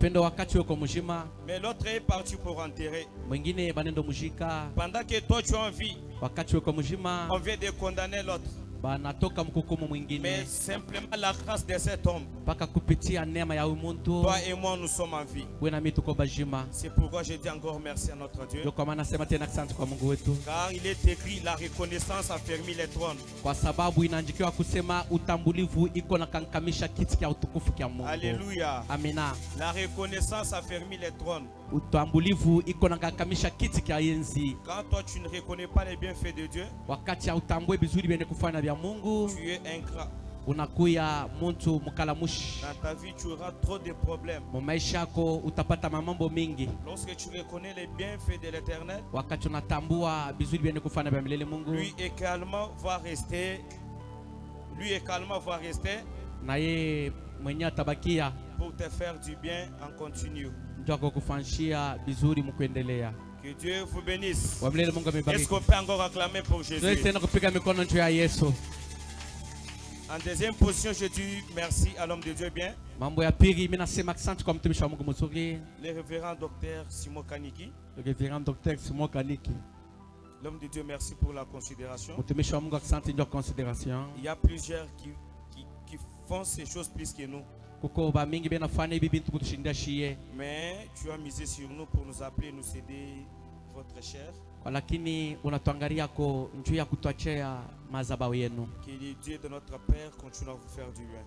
Mais l'autre est parti pour enterrer. Pendant que toi tu as envie, on vient de condamner l'autre. Mais simplement la grâce de cet homme, toi et moi nous sommes en vie. C'est pourquoi je dis encore merci à notre Dieu. Car il est écrit, la reconnaissance a fermé les trônes. Alléluia. La reconnaissance a fermé les trônes. Quand toi tu ne reconnais pas les bienfaits de Dieu, tu es ingrat. Dans ta vie tu auras trop de problèmes. Lorsque tu reconnais les bienfaits de l'Éternel, lui également va rester pour te faire du bien en continu. Que Dieu vous bénisse. Est-ce qu'on peut encore acclamer pour Jésus? En deuxième position, je dis merci à l'homme de Dieu bien. Le révérend docteur Simon Kaniki. L'homme de Dieu, merci pour la considération. Il y a plusieurs qui font ces choses plus que nous. Mais tu as misé sur nous pour nous appeler et nous céder votre chair. Que le Dieu de notre Père continue à vous faire du bien.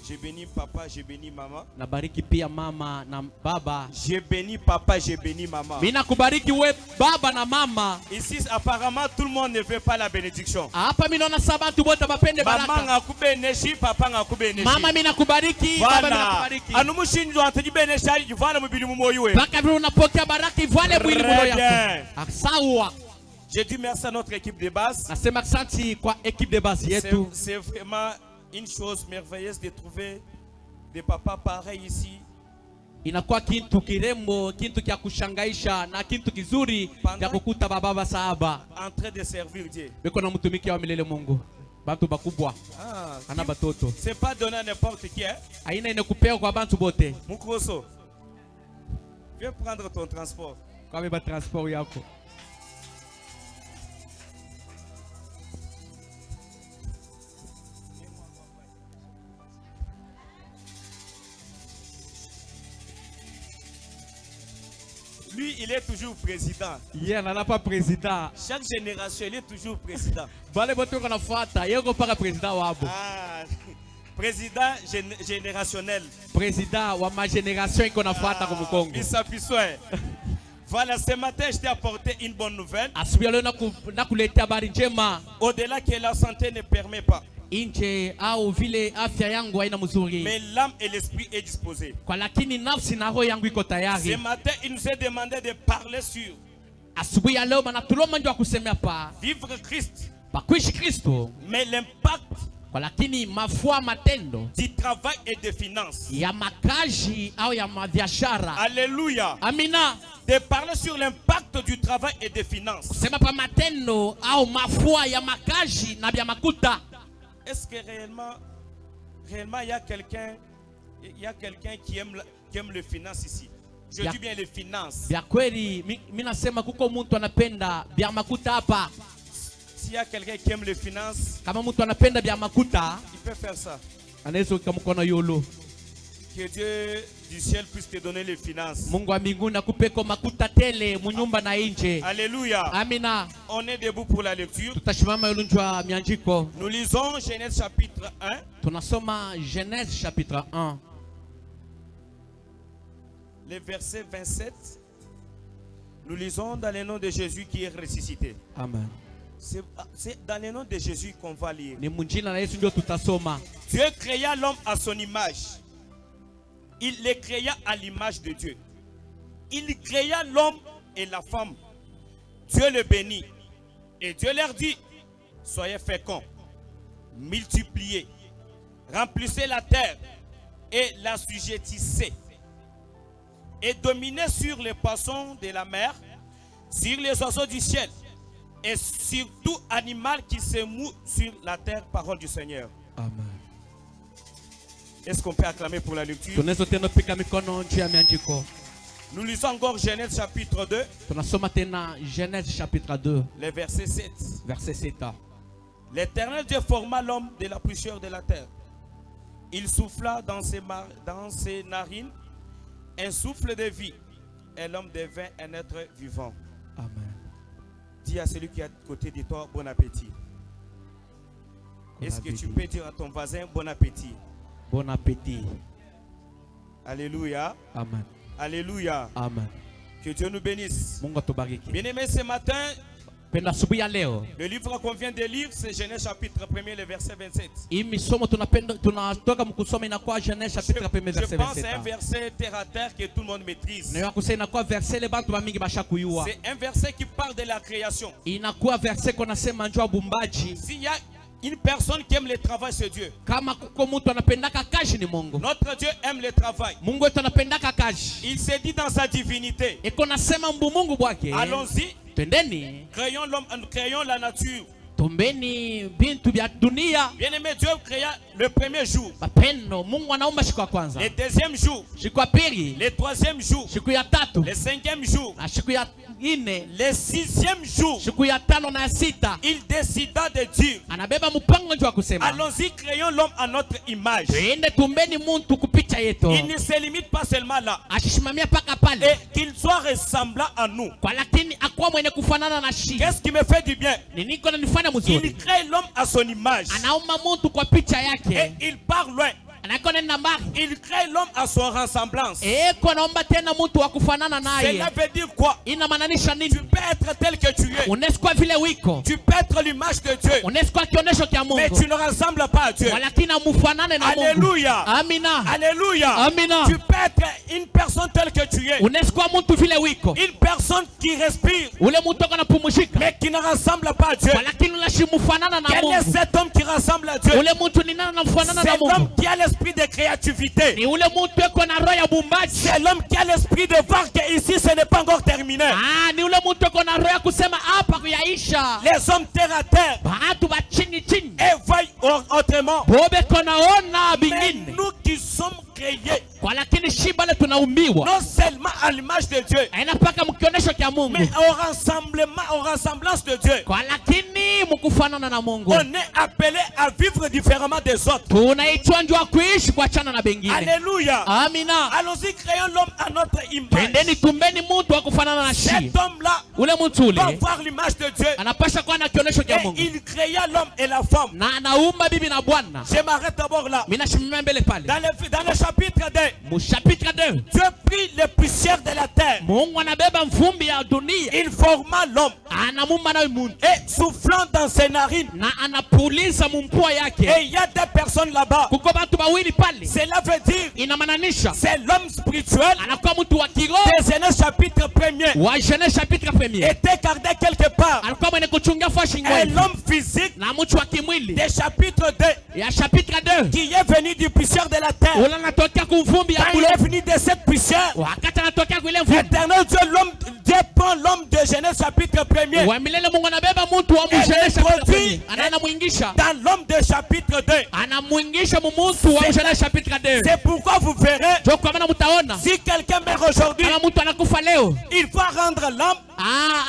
J'ai béni papa, j'ai béni maman. J'ai béni papa, j'ai béni maman. Ici apparemment tout le monde ne veut pas la bénédiction. Maman a coupé neshi, papa a coupé neshi. Voilà. Anumushinjo antedi beneshi, voilà mubili mumoywe. J'ai dit merci à notre équipe de base. C'est vraiment une chose merveilleuse de trouver des papas pareils ici. Inakuwa kintu kirembo, kintu kia kushangaisha na kintu kizuri ya kukuta baba sahaba en train de servir Dieu. Beko na mtumikia wa milele Mungu. Bantu bakubwa. Ana batoto. C'est pas donné à n'importe qui. Aina inakupea kwa bantu bote. Mukoso. Viens prendre ton transport. Kwa beba transport yako. Lui, il est toujours président. Yeah, n'a pas président. Chaque génération, il est toujours président. Président générationnel. Président wa ma génération iko nafuata kwa Kongo. Voilà, ce matin, je t'ai apporté une bonne nouvelle. Au-delà que la santé ne permet pas. Mais l'âme et l'esprit est disposé. Ce matin, il nous est demandé de parler sur vivre Christ. Mais l'impact du travail et des finances. Alléluia. Amina. De parler sur l'impact du travail et des finances. Est-ce que réellement il y a quelqu'un qui aime les finances ici? Je dis bien les finances. S'il y a quelqu'un qui aime les finances, il peut faire ça. Que Dieu du ciel puisse te donner les finances. Alléluia. Amina. On est debout pour la lecture. Nous lisons Genèse chapitre 1. Genèse chapitre 1. Le verset 27. Nous lisons dans le nom de Jésus qui est ressuscité. Amen. C'est dans le nom de Jésus qu'on va lire. Dieu créa l'homme à son image. Il les créa à l'image de Dieu. Il créa l'homme et la femme. Dieu le bénit. Et Dieu leur dit, soyez féconds, multipliez, remplissez la terre et l'assujettissez. Et dominez sur les poissons de la mer, sur les oiseaux du ciel et sur tout animal qui se moue sur la terre. Parole du Seigneur. Amen. Est-ce qu'on peut acclamer pour la lecture? Tunaweza tena pika mikono juu ya miandiko. Nous lisons encore Genèse chapitre 2. Tunasoma tena Genèse chapitre 2 Le verset 7. verset 7. L'Éternel Dieu forma l'homme de la poussière de la terre. Il souffla dans ses narines un souffle de vie, et l'homme devint un être vivant. Amen. Dis à celui qui est à côté de toi, bon appétit. Est-ce que tu peux dire à ton voisin, bon appétit? Bon appétit. Alléluia. Amen. Alléluia. Amen. Que Dieu nous bénisse. Mungu atubariki. Bien-aimés, ce matin, Penda asubuhi ya leo. le livre qu'on vient de lire, c'est Genèse chapitre 1er, le verset 27. Hii misomo tunatoka mkusoma inakuwa Genèse chapitre 1 Je verset pense que c'est un 27. verset terre à terre que tout le monde maîtrise. Na yakusema inakuwa verset le bantu bamingi bashakuyua. C'est un verset qui parle de la création. Inakuwa verset kwa nasema njoo bumbaji. S'il y a une personne qui aime le travail, c'est Dieu. Kama kuko mtu anapendaka kazi ni Mungu. Notre Dieu aime le travail. Mungu wetu anapendaka kazi. Il s'est dit dans sa divinité. Eko nasema mbu Mungu bwake. Allons-y, Twendeni. créons l'homme, créons la nature. Tumbeni bintu vya dunia. Bien-aimé, Dieu créa le premier jour, Mapendo, Mungu anaumba siku ya kwanza. le deuxième jour, Siku ya pili, le troisième jour, siku ya tatu, le cinquième jour, na siku ya ine, le sixième jour. siku ya tano na ya sita. Il décida de dire, Anabeba mpango njoo kusema. allons-y, créons l'homme à notre image. Twende tumbeni muntu kupicha yetu. Il ne se limite pas seulement là, Ashisimamia paka pale. et qu'il soit ressemblant à nous. Kwa lakini akuwa mwenye kufanana na shi. Qu'est-ce qui me fait du bien? Ni niko na nifanya Il mzuri. crée l'homme à son image. Anaumba muntu kwa picha Et yake. il part loin. Anako nenda mbali. Il crée l'homme à son ressemblance. Eko naomba tena muntu wa kufanana naye. Cela veut dire quoi? Inamaanisha Tu nini? peux être tel que tu es. Unaweza kuwa vile wiko. Tu peux être l'image de Dieu. Unaweza kuwa kionyesho cha Mais Mungu. tu ne ressembles pas à Dieu. Walakini amufanane na Mungu. Alléluia. Amina. Alléluia. Amina. Tu peux être une personne telle que tu es. Unaweza kuwa muntu vile wiko. Une personne qui respire, Ule muntu ako anapumzika. mais qui ne ressemble pas à Dieu. Walakini unashimufanana na Quel est Mungu. cet homme qui ressemble à Dieu? Ule muntu ni nani anafanana na C'est l'homme Mungu? qui a l'esprit de créativité. Ni ule muntu eko na roho ya bumbaji. C'est l'homme qui a l'esprit de voir que ici ce n'est pas encore terminé. Ah, ni ule muntu eko na roho ya kusema hapa kuyaisha. Les hommes terre à terre, Batu ba chini chini. et voient autrement. Bobe konaona Mais bingine. nous qui sommes créés, Kwa lakini shibale tunaumbiwa. non seulement à l'image de Dieu, Aina paka mkionyesho cha Mungu. mais aux ressemblances de Dieu. Kwa lakini mkufanana na Mungu. On est appelé à vivre différemment des autres. Tunaitwa njoo kuishi kuachana na bengine. Alléluia. Amina. Allons-y, créons l'homme à notre image. Twendeni tumbeni muntu wa kufanana na shi. Cet homme-là Ule muntu doit ule voir l'image de Dieu. anapasha kuwa na kionyesho cha Et Mungu. il créa l'homme et la femme. Na anaumba bibi na bwana. Je m'arrête d'abord là. Mimi nashimama mbele pale. Dans le chapitre 2, Mu chapitre 2. Dieu prit les poussières de la terre. Mungu anabeba mvumbi ya dunia. Il forma l'homme Anamumba nayo muntu. et soufflant dans ses narines. Na anapuliza mumpua yake. Et il y a des personnes là-bas. Kuko batu bawili pale. Cela veut dire Inamaanisha c'est l'homme spirituel anakuwa mtu wa kiroho de Genèse chapitre 1er wa Genèse chapitre 1. était gardé quelque part. Alikuwa mwenye kuchungia fashi Et ngoni. l'homme physique Na mtu wa kimwili de chapitre 2 ya chapitre 2. qui est venu du poussière de la terre. Ula anatokea kumvumbi ya Quand il bulo. est venu de cette poussière, Wakati anatokea kwa ile mvumbi. l'éternel Dieu prend l'homme de Genèse chapitre 1er Wa milele Mungu anabeba mtu wa Genèse chapitre 1. Anamuingisha. dans l'homme de chapitre 2. Anamuingisha mumutu wa Genèse chapitre 2. C'est pourquoi vous verrez, Ndio kwa maana mtaona si quelqu'un meurt aujourd'hui, kama mtu anakufa leo, il va rendre l'âme.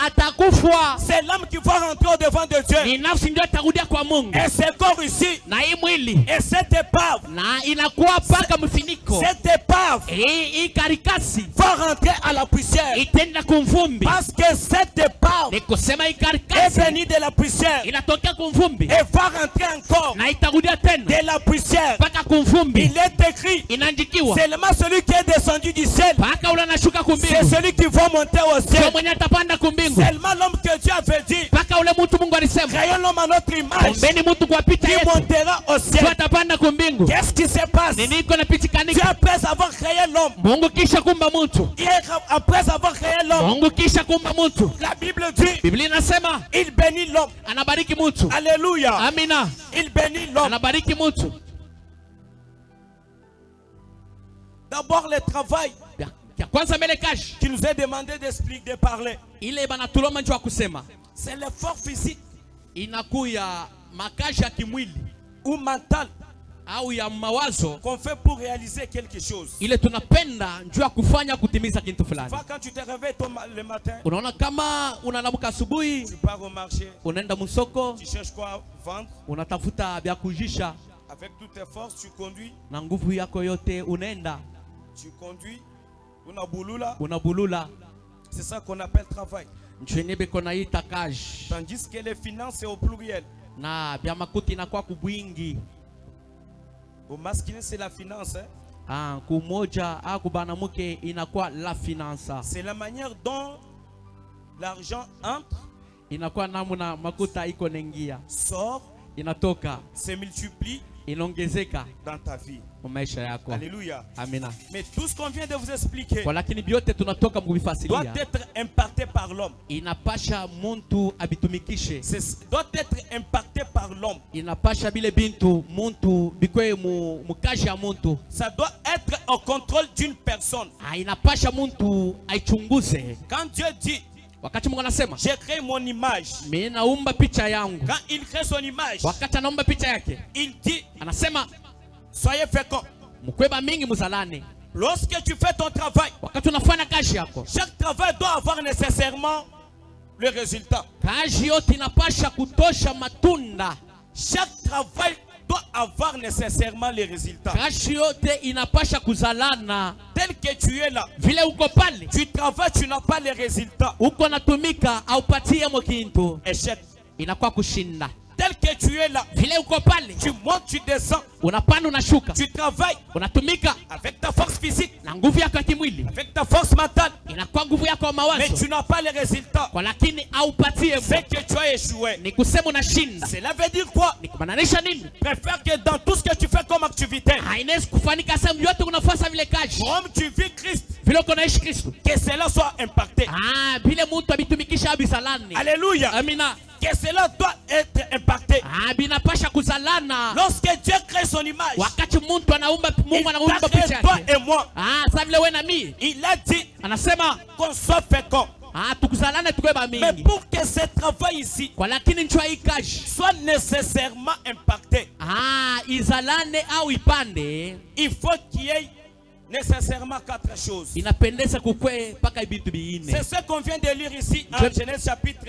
atakufwa. C'est l'âme qui va rentrer au devant de Dieu. Ni nafsi ndio itarudia kwa Mungu. Et ce corps ici, Na hii mwili et cette épave, na inakuwa paka mfiniko. cette épave Hii karikasi va rentrer à la poussière. itenda kumvumbi. Parce que cette épave Ni kusema hii est karikasi venue de la poussière inatokea kumvumbi et va rentrer encore na itarudia tena de la poussière. paka kumvumbi. Il est écrit, Inaandikiwa seulement celui qui est descendu du ciel, paka ule anashuka c'est kumbingu. celui qui va monter au Ndio ciel. mwenye atapanda kumbingu. Seulement l'homme que Dieu avait dit, Paka ule mtu Mungu alisema, créons l'homme à notre image, ombeni mtu kwa picha qui yetu. montera au Ndio ciel. atapanda kumbingu. Qu'est-ce qui se passe? Ni niko na picha Dieu, kanika. après avoir créé l'homme, Mungu kisha kumba mtu. après avoir créé l'homme, Mungu kisha kumba mtu. la Bible dit, Biblia inasema il bénit l'homme. anabariki mtu. Alléluia. Amina. Il bénit l'homme. Anabariki mtu. D'abord le travail Ya kwanza mbele kazi. qui nous est demandé d'expliquer, de parler. Ile banatuloma njoo kusema. C'est l'effort physique Inakuya makazi ya kimwili ou mental au ya mawazo qu'on fait pour réaliser quelque chose. ile tunapenda njoo ya kufanya kutimiza kitu fulani. Quand tu te réveilles le matin, Unaona kama unalamuka asubuhi, tu pars au marché, unaenda msoko, tu cherches quoi vendre. unatafuta vya kujisha Avec toutes tes forces, tu conduis. na nguvu yako yote unaenda Tu conduis. Unabulula. unabulula. C'est ça qu'on appelle travail. Nchwenye kona ita kazi. Tandis que les finances c'est au pluriel. Na vya makuti inakuwa kubwingi. Au masculin c'est la finance. Kumoja au kubanamuke inakuwa la finance. C'est la manière dont l'argent entre, inakuwa namna makuta iko nengia, sort, inatoka, se multiplie inaongezeka dans ta vie. Maisha yako. Alléluia. Amina. Mais tout ce qu'on vient de vous expliquer Kwa lakini biote tunatoka mkuvifasilia doit être impacté par l'homme. inapasha muntu abitumikishe. Doit être impacté par l'homme. Inapasha bile bintu muntu bikwe mukaji ya muntu. Ça doit être au contrôle d'une personne. Inapasha muntu aichunguze. Quand Dieu dit, wakati Mungu anasema j'ai créé mon image, mimi naumba picha yangu, quand il crée son image, wakati anaumba picha yake, il dit, anasema soyez féconds. mkweba mingi muzalane. Lorsque tu fais ton travail, wakati unafanya kazi yako, chaque travail doit avoir nécessairement le résultat. Kazi yote inapasha kutosha matunda. Chaque travail doit avoir nécessairement les résultats. Kazi yote inapasha kuzalana. Tel que tu es là, vile uko pale, tu travailles, tu n'as pas les résultats. Uko natumika au patie mokinto, échec. Inakuwa kushinda. Tel que tu es là, vile uko pale, tu montes, tu descends, unapanda unashuka, tu travailles, unatumika avec ta force physique, na nguvu yako ya kimwili, avec ta force mentale, inakuwa nguvu yako ya mawazo, mais tu n'as pas les résultats. Kwa lakini au patie, c'est que tu as échoué. Ni kusema unashinda. Cela veut dire quoi? Ni kumaanisha nini? Préfère que dans tout ce que tu fais comme activité, hainawezi kufanika sehemu yote unafanya vile kazi, comme tu vis Christ, vile uko naishi Kristo, que cela soit impacté. Vile mtu abitumikisha abisalani. Alléluia. Amina. Que cela doit être impacté. Binapasha kuzalana. Lorsque Dieu crée son image, wakati mtu anaumba, Mungu anaumba picha yake, toi et moi, sasa vile wewe na mimi, il a dit, anasema qu'on soit fécond. Tukuzalane tukwe mingi. Mais pour que ce travail ici kwa lakini njoo hii kazi soit nécessairement impacté, izalane au ipande, il faut qu'il y ait nécessairement 4 choses. Inapendeza kukwe paka ibitu biine. C'est ce qu'on vient de lire ici en Genèse chapitre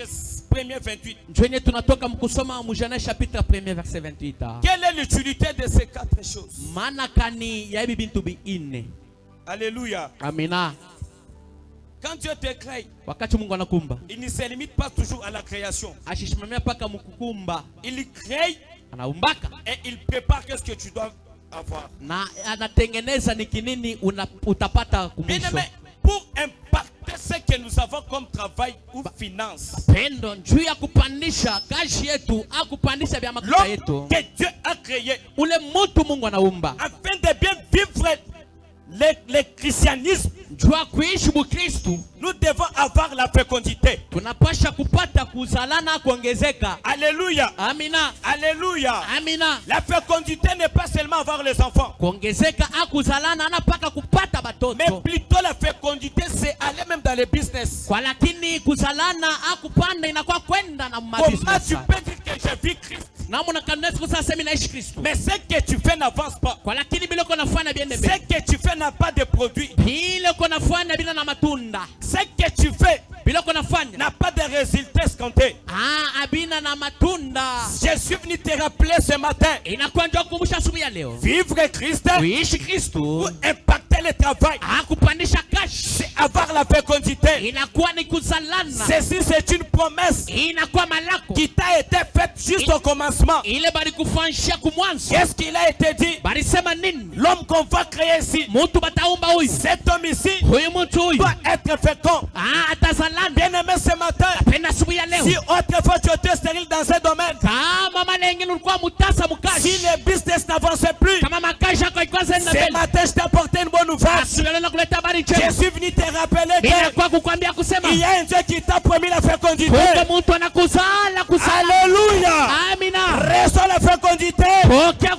1er 28. Njwenye tunatoka mkusoma mu Genèse chapitre 1er verset 28. Quelle est l'utilité de ces 4 choses? Maana kani ya ibitu biine. Alléluia. Amina. Quand Dieu te crée, wakati Mungu anakumba, il ne se limite pas toujours à la création. Ashishimamia paka mukukumba. Il crée anaumbaka et il prépare qu'est-ce que tu dois avoir. Na anatengeneza ni kinini utapata kumwisho. Pour impacter ce que nous avons comme travail ou finance, pendo njuu ya kupandisha kazi yetu au kupandisha vya makuta yetu, que Dieu a créé, ule mtu Mungu anaumba afin de bien vivre le christianisme, nous devons avoir la fécondité. Tunapasha kupata kuzalana kuongezeka. Alléluia. Amina. Alléluia. Amina. La fécondité n'est pas seulement avoir les enfants, kuongezeka akuzalana anapaka kupata batoto, mais plutôt la fécondité c'est aller même dans les business. Kwa lakini kuzalana akupanda inakuwa kwenda na business. Comment tu peux dire que je vis Christ? Mais ce que tu fais n'avance pas. Ce que tu fais n'a pas de produit. Ce que tu fais n'a pas de résultats escomptés. Je suis venu te rappeler ce matin. Vivre Christ ou impacter le travail, c'est avoir la fécondité. Ceci c'est une promesse qui t'a été faite juste au commencement. Qu'est-ce qu'il a été dit? L'homme qu'on va créer ici, cet homme ici doit être fécond. Bien aimé ce matin, si autrefois tu étais stérile dans ce domaine, si le business n'avançait plus, ce matin je t'ai apporté une bonne nouvelle. Je suis venu te rappeler qu'il y a un Dieu qui t'a promis la fécondité. Alléluia. Reçois la fécondité. Car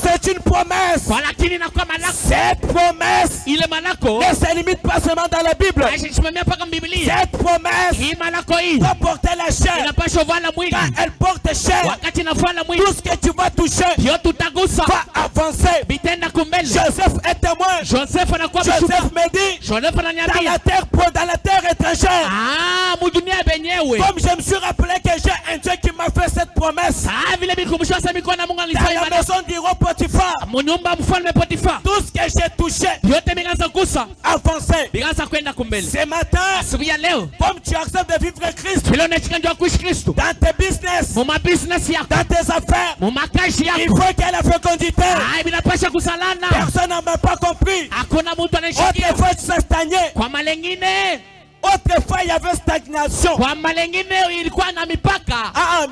c'est c'est une promesse. Kwa lakini inakuwa malako. Cette promesse Ile malako ne se limite pas seulement dans la Bible. haisimamia paka Biblia. Cette promesse Hii malako hii doit porter la chair. inapaswa vala mwili. Quand elle porte chair, Wakati inavala mwili, tout ce que tu vas toucher yote utagusa. va avancer. Bitenda kumbele. Joseph est témoin. Joseph anakuwa mshuhuda. Joseph me dit, Joseph dans ananiambia, la terre étrangère, mudunia benyewe. comme je me suis rappelé que j'ai un Dieu qui m'a fait cette promesse, Vile bikumbusha sasa miko na Mungu dans alifanya la maison du roi Potiphar, munyumba mfalme Potifa. tout ce que j'ai touché Yote biganza kusa, avançait. biganza kwenda kumbele. Ce matin, Asubuhi ya leo, comme tu acceptes de vivre Christ vile unachika ndio kuishi Kristo. dans tes business, Muma business yako, dans tes affaires, muma kazi il yako. faut qu'il y ait la fécondité. Binapasha kusalana. Personne n'a même pas compris. Hakuna mtu anayeshikia. Autrefois, tu stagnais. Kwa malengine, Autrefois, il y avait stagnation. kwa malengine ilikuwa na mipaka. Kwa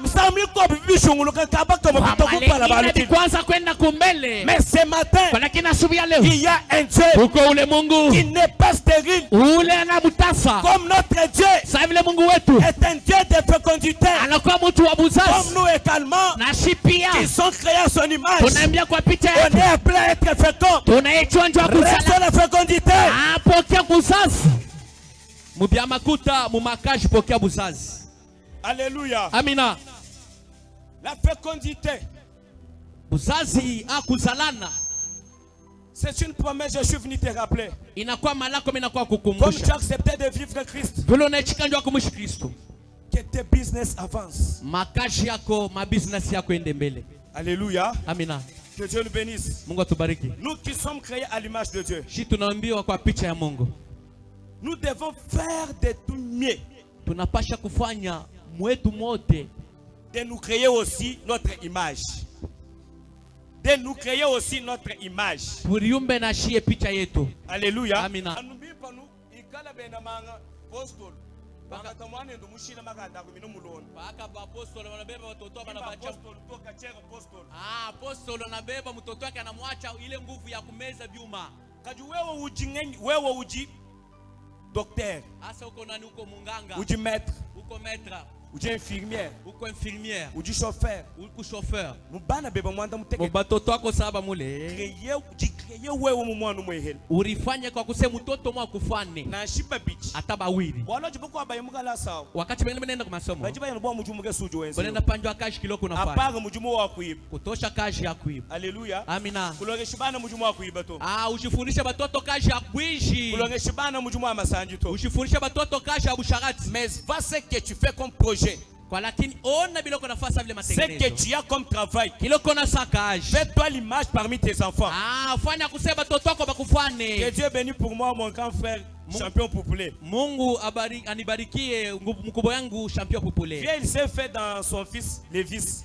malengine kwanza kwenda kumbele. Mais ce matin, Kwa lakini asubuhi ya leo, il y a un Dieu uko ule Mungu qui n'est pas stérile. ule anamutasa. Comme notre Dieu Sasa vile Mungu wetu est un Dieu de fécondité. anakuwa mtu wa Comme buzazi. nous également, Na shi pia qui sont créés à son image. tunaambia kwa picha On yake, est appelé à être fécond. tunaichonjwa Reste kuzala. la fécondité. Pokea buzazi. Mubya makuta mumakaji pokea buzazi. Alléluia. Amina. La fécondité, Buzazi kuzalana c'est une promesse, je suis venu te rappeler. inakuwa malako, mimi nakuwa Comme tu kukumbusha. as accepté de vivre Christ, Vile unaichika ndio kumwishi Kristo. que tes business avancent. Makazi yako, mabusiness yako ende mbele. Alléluia. Amina. Que Dieu nous bénisse. Mungu atubariki. Nous qui sommes créés à l'image de Dieu, Shi tunaambiwa kwa picha ya Mungu. nous devons faire de tout mieux Tunapasha kufanya mwetu mote de nous créer aussi notre image. De nous créer aussi notre image. turiumbe na shie picha yetu. Alléluia. Amina. Baka apostolo wanabeba watoto wao wanabacha. Apostolo anabeba mtoto wake anamwacha ile nguvu ya kumeza vyuma. Kaji wewe uji docteur, Asa uko nani, uko munganga, uji maître, uko maître, uji infirmière, uko infirmière, uji chauffeur, uko chauffeur. mubana beba mwanda muteke. Mubatoto wako saba mule. Créer wewe mu mwana mwehel. Urifanye kwa kusema mtoto mwa kufane. Na shiba bichi. Ataba wili. Wala jibuko abayemuka la sawa. Wakati wengine wanaenda kwa masomo. Bajiba yanabwa mujumuke sujo wenzi. Wanaenda panjwa kashi kiloko na fanya. Apaga mujumu wa kuiba. Kutosha kashi ya kuiba. Alléluia. Amina. Kulonge shibana mujumu wa kuiba to. Ujifundishe batoto kashi ya kuishi. Kulonge shibana mujumu wa masanji to. Ujifundishe batoto kashi ya busharati. Mais va ce que tu fais comme projet. Kwa lakini ona biloko nafasa vile matengenezo. Ce que tu as comme travail. Kiloko na sakaji. Fais-toi l'image parmi tes enfants. Fanya kusema batoto wako bakufane. Que Dieu bénisse pour moi mon grand frère champion populaire. Mungu anibarikie mkubwa yangu champion populaire. Viens, il s'est fait dans son fils Lévis.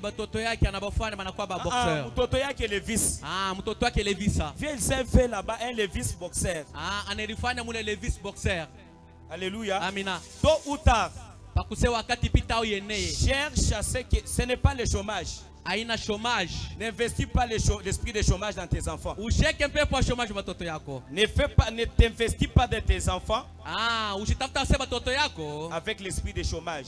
Batoto yake anabafana banakuwa ba boxeur. Mtoto yake Lévis. Mtoto wake Levisa. Viens, il s'est fait là-bas un Lévis boxeur. Anelifanya mule Levis boxeur. Alléluia. Amina. Tôt ou tard, Pakuse wakati pita au yeneye. cherche à ce que ce n'est pas le chômage. Aina chômage. N'investis pas l'esprit de chômage dans tes enfants. Usheke mpepo chômage batoto yako. Ne t'investis pas dans tes enfants. Ushitafuta se batoto yako avec l'esprit de chômage.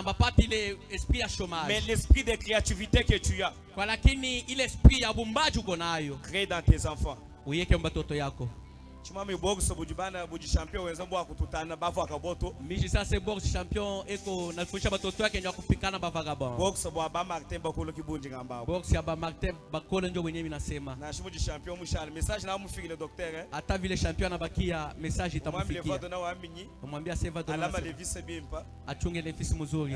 Bapati ile esprit ya chômage. Mais l'esprit de créativité que tu as. Kwa lakini ile esprit ya bumbaji uko nayo. Crée dans tes enfants. Uyeke mbatoto yako. Chimami box bujibana buji champion wenzangu akututana bavu akaboto. Miji sasa box champion eko nafundisha batoto yake ndio kupikana ba vagabond. Box bwa ba Martin bakolo kibunji ngamba. Box ya ba Martin bakolo ndio wenyewe nasema. Na shimuji champion mushal message na mufikile docteur Hata vile champion anabakia message itamfikia. Mwambie vado na waminyi. Mwambie seva dona. Alama Levis bimpa. Achunge Levis mzuri.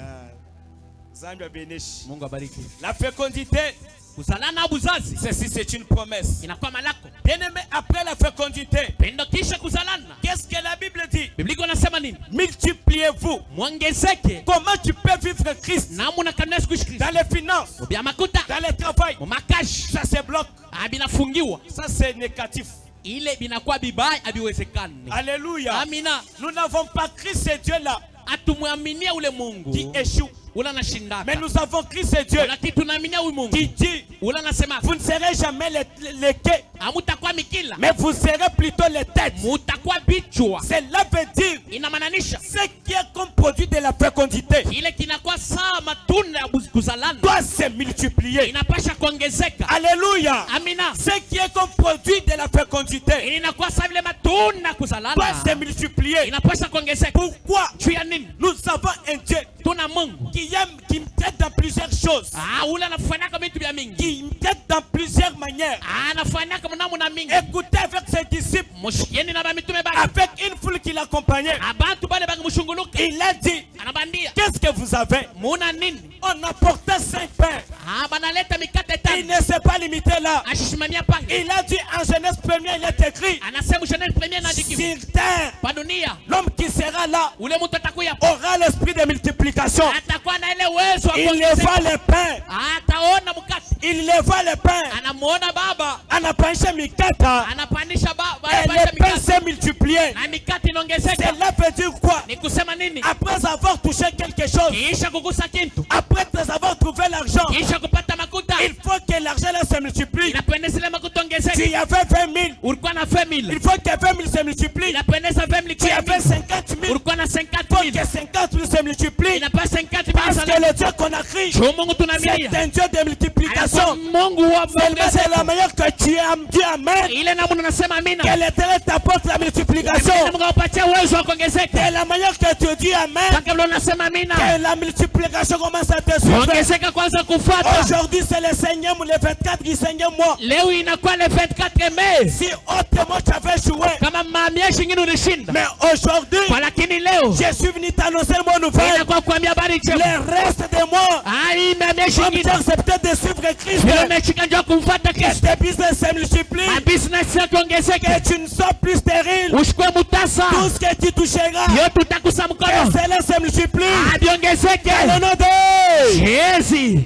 Zambia beneshi. Mungu abariki. La fécondité. Kusalana buzazi. Ceci c'est une promesse. Inakuwa malako. Bien-aimé, après la fécondité, pendo kisha kusalana. Qu'est-ce que la Bible dit? Biblia inasema nini? Multipliez-vous. Mwongezeke. Comment tu peux vivre Christ? Namuna kanesi kuishi Kristo. Dans les finances, Ubia makuta, dans le travail, makashi. ça se bloque. Binafungiwa. Ça c'est négatif. Ile binakuwa bibaya habiwezekani. Alléluia. Amina. Nous n'avons pas Christ, ce Dieu là Atumwaminie ule Mungu qui échoue. ula anashindaka. Mais nous avons Christ et Dieu Lakini tunaaminia huyu Mungu. qui dit, Ula anasema vous ne serez jamais les quais, hamutakuwa mikila. mais vous serez plutôt les têtes. Mutakuwa bichwa. Cela veut dire Inamaanisha ce qui est comme produit de la fécondité ile kinakuwa saa matunda ya kuzalana. doit se multiplier. Inapasha kuongezeka. Alléluia. Amina. Ce qui est comme produit de la fécondité Inakuwa saa vile matunda kuzalana. doit se multiplier. Inapasha kuongezeka. Pourquoi? Juu ya nini? Nous avons un Dieu Tuna Mungu. qui aime, qui traite dans plusieurs choses, Ule anafanyaka vitu vya mingi. qui traite dans plusieurs manières. Anafanyaka mnamuna mingi. Écoutez avec ses disciples, Mushikieni na mitume baki. avec une foule qui l'accompagnait. Abantu bale baki mushunguluka. Il a dit, Anabandia. qu'est-ce que vous avez? Muna nini? On apportait 5 pains. Banaleta mikate Il tano. ne s'est pas limité là. Ashishimamia pale. Il a dit en Genèse 1er, il est écrit, Anasema Genèse 1 naandikiwa. sur terre, Pa dunia l'homme qui sera là ule mtu atakuya aura l'esprit de multiplication. atakuwa na ile uwezo wa Il kuongezeka. leva les pains. Ataona mkate. Il leva les pains. Anamuona baba. Anapandisha mikata. Anapandisha baba. Et les pains s'est multiplié. Na mikate inaongezeka. Cela veut dire quoi? Ni kusema nini? Après avoir touché quelque chose, Kisha kugusa kintu. après avoir trouvé l'argent, Kisha kupata makuta. il faut que l'argent là se multiplie. Inapendeza makuta ongezeka. Tu y avait 20 000. Ulikuwa na 20,000. Il faut que 20 000 se multiplient. Inapendeza 20,000 Tu avais 50 000. ulikuwa na Il faut 50,000. que 50 000 se multiplient. Inapaa 50,000 Parce que sana. le Dieu qu'on a crié, Mungu c'est tunaamini. un Dieu de multiplication. Mungu wa Seulement c'est la manière que tu as dit Amen. ile namna nasema amina. Que l'Éternel t'apporte la multiplication. Mungu apatie uwezo wa kuongezeka. C'est la manière que tu dis Amen. Kabla unasema amina. Que la multiplication commence à te suivre. Ongezeka kwanza kufuata. Aujourd'hui c'est le 5e ou le 24 du 5e mois. Leo inakuwa le 24 Mei. Si autrement tu avais joué. Kama miezi ingine ulishinda. Mais aujourd'hui, Kwa lakini leo je suis venu t'annoncer le bon nouvelle. inakuwa kuambia habari njema. Le reste de moi, Ai miezi comme tu ingine. as accepté de suivre Christ, Vile umeshika njoo kumfuata que Kristo. tes business se multiplient, Na business yako ongezeke. que tu ne sois plus stérile. Ushikwe mutasa. Tout ce que tu toucheras, Yote utakusa que mkono. cela se multiplie. Adiongezeke. Dans le nom de Jésus.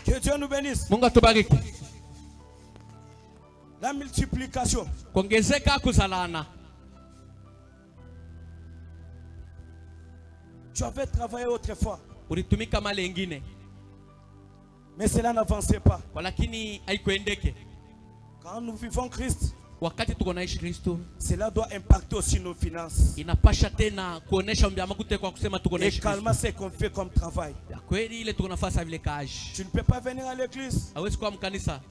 Que Dieu nous bénisse. Mungu atubariki. La multiplication. Kuongezeka kuzalana. Tu avais travaillé autrefois, Ulitumika mali ingine. mais cela n'avançait pas. Kwa lakini haikuendeke. Quand nous vivons Christ, Wakati tuko naishi Kristo, cela doit impacter aussi nos finances. inapasha tena kuonesha mbiama kute kwa kusema tuko Et naishi également Kristo. ce qu'on fait comme travail. Ya kweli ile tuko nafasi vile kazi. Tu ne peux pas venir à l'église Hawezi kuwa mkanisa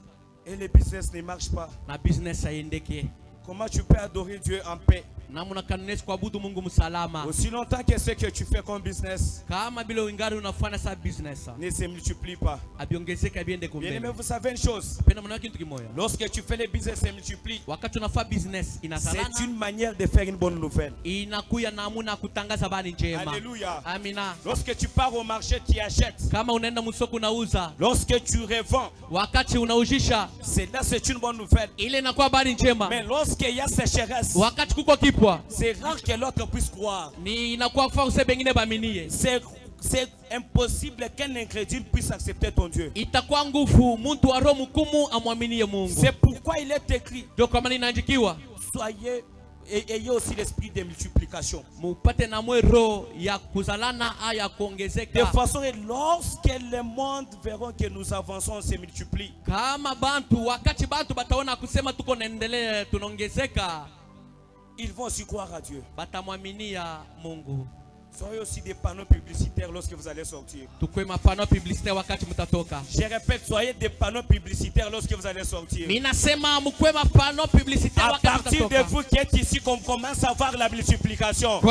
et le business ne marche pas. na business haiendeke. Comment tu peux adorer Dieu en paix? Namna kanisa kuabudu Mungu msalama. Aussi longtemps que ce que tu fais comme business Kama bila ingari unafanya sa business. ne se multiplie pas. Abiongezeka biende Bien aimé, kumbele. vous savez une chose. Penda mwana kitu kimoja. Lorsque tu fais les business se multiplie, Wakati unafanya business c'est inazalana, une manière de faire une bonne nouvelle. inakuya namuna kutangaza habari njema. Alléluia. Amina. Lorsque tu pars au marché, tu achètes. Kama unaenda msoko unauza, Lorsque tu revends, wakati unaujisha, c'est une bonne nouvelle. ile inakuwa habari njema. Mais lorsqu'il y a sécheresse, Wakati kuko kipwa, c'est rare que l'autre puisse croire. ni inakuwa kufaa bengine baminie. C'est impossible qu'un ingrédient puisse accepter ton Dieu. Itakuwa nguvu mtu wa roho mkumu amwaminie Mungu. C'est pourquoi il est écrit, Ndio kwa maana inaandikiwa, soyez et ayez aussi l'esprit de multiplication. mupate na mwe roho ya kuzalana ya De kuongezeka. façon que lorsque le monde verront que nous avançons, on se multiplie. Kama bantu wakati bantu bataona kusema tuko naendelea tunaongezeka, Ils vont aussi croire à Dieu. batamwaminia Mungu. Soyez aussi des panneaux publicitaires lorsque vous allez sortir. Tukwe mapano publicite wakati mtatoka. Je répète, soyez des panneaux publicitaires lorsque vous allez sortir. Ninasema mkwe mapano publicite À wakati partir de mtatoka. vous qui êtes ici, qu'on commence à voir la multiplication.